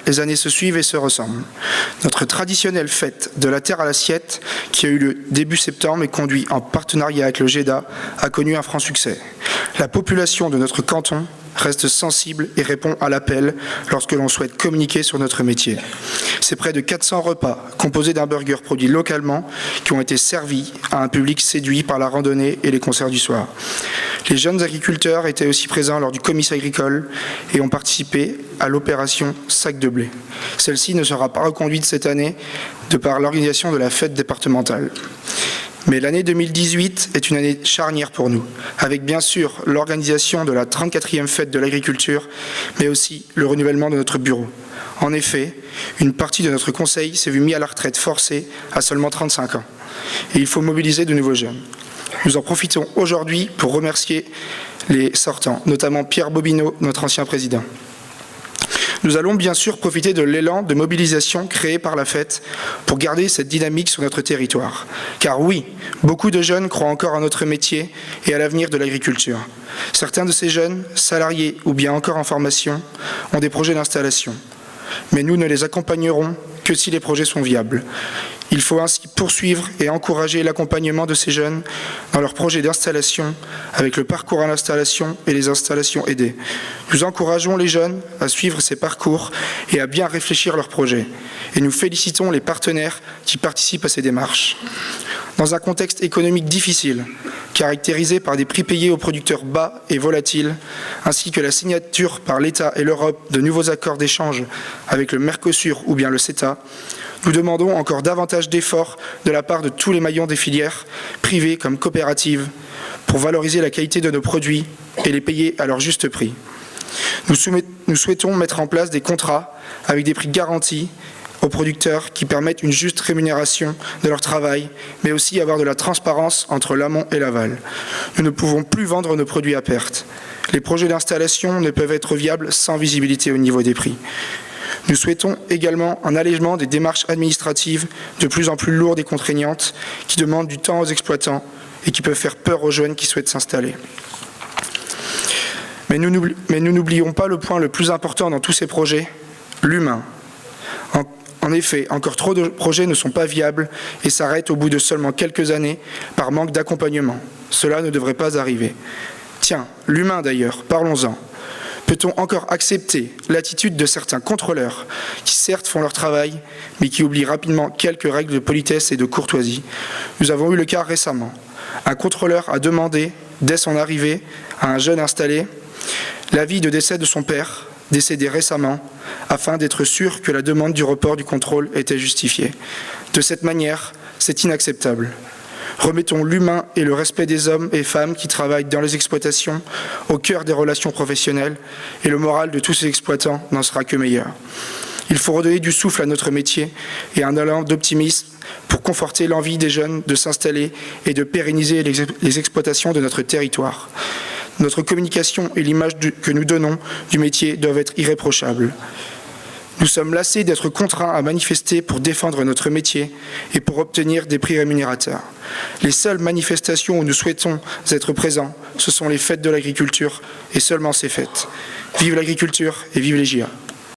les années se suivent et se ressemblent. Notre traditionnelle fête de la terre à l'assiette, qui a eu lieu début septembre et conduit en partenariat avec le GEDA, a connu un franc succès. La population de notre canton reste sensible et répond à l'appel lorsque l'on souhaite communiquer sur notre métier. C'est près de 400 repas composés d'un burger produit localement qui ont été servis à un public séduit par la randonnée et les concerts du soir. Les jeunes agriculteurs étaient aussi présents lors du comice agricole et ont participé à l'opération Sac de blé. Celle-ci ne sera pas reconduite cette année de par l'organisation de la fête départementale. Mais l'année 2018 est une année charnière pour nous, avec bien sûr l'organisation de la 34e fête de l'agriculture, mais aussi le renouvellement de notre bureau. En effet, une partie de notre conseil s'est vue mise à la retraite forcée à seulement 35 ans. Et il faut mobiliser de nouveaux jeunes. Nous en profitons aujourd'hui pour remercier les sortants, notamment Pierre Bobineau, notre ancien président. Nous allons bien sûr profiter de l'élan de mobilisation créé par la fête pour garder cette dynamique sur notre territoire. Car oui, beaucoup de jeunes croient encore à notre métier et à l'avenir de l'agriculture. Certains de ces jeunes, salariés ou bien encore en formation, ont des projets d'installation. Mais nous ne les accompagnerons que si les projets sont viables. Il faut ainsi poursuivre et encourager l'accompagnement de ces jeunes dans leurs projets d'installation avec le parcours à l'installation et les installations aidées. Nous encourageons les jeunes à suivre ces parcours et à bien réfléchir leurs projets. Et nous félicitons les partenaires qui participent à ces démarches. Dans un contexte économique difficile, caractérisé par des prix payés aux producteurs bas et volatiles, ainsi que la signature par l'État et l'Europe de nouveaux accords d'échange avec le Mercosur ou bien le CETA, nous demandons encore davantage d'efforts de la part de tous les maillons des filières, privées comme coopératives, pour valoriser la qualité de nos produits et les payer à leur juste prix. Nous souhaitons mettre en place des contrats avec des prix garantis aux producteurs qui permettent une juste rémunération de leur travail, mais aussi avoir de la transparence entre l'amont et l'aval. Nous ne pouvons plus vendre nos produits à perte. Les projets d'installation ne peuvent être viables sans visibilité au niveau des prix. Nous souhaitons également un allègement des démarches administratives de plus en plus lourdes et contraignantes qui demandent du temps aux exploitants et qui peuvent faire peur aux jeunes qui souhaitent s'installer. Mais nous n'oublions pas le point le plus important dans tous ces projets, l'humain. En effet, encore trop de projets ne sont pas viables et s'arrêtent au bout de seulement quelques années par manque d'accompagnement. Cela ne devrait pas arriver. Tiens, l'humain d'ailleurs, parlons-en. Peut-on encore accepter l'attitude de certains contrôleurs qui certes font leur travail, mais qui oublient rapidement quelques règles de politesse et de courtoisie? Nous avons eu le cas récemment. Un contrôleur a demandé, dès son arrivée, à un jeune installé, l'avis de décès de son père, décédé récemment, afin d'être sûr que la demande du report du contrôle était justifiée. De cette manière, c'est inacceptable. Remettons l'humain et le respect des hommes et femmes qui travaillent dans les exploitations au cœur des relations professionnelles et le moral de tous ces exploitants n'en sera que meilleur. Il faut redonner du souffle à notre métier et un élan d'optimisme pour conforter l'envie des jeunes de s'installer et de pérenniser les exploitations de notre territoire. Notre communication et l'image que nous donnons du métier doivent être irréprochables. Nous sommes lassés d'être contraints à manifester pour défendre notre métier et pour obtenir des prix rémunérateurs. Les seules manifestations où nous souhaitons être présents, ce sont les fêtes de l'agriculture et seulement ces fêtes. Vive l'agriculture et vive les JA.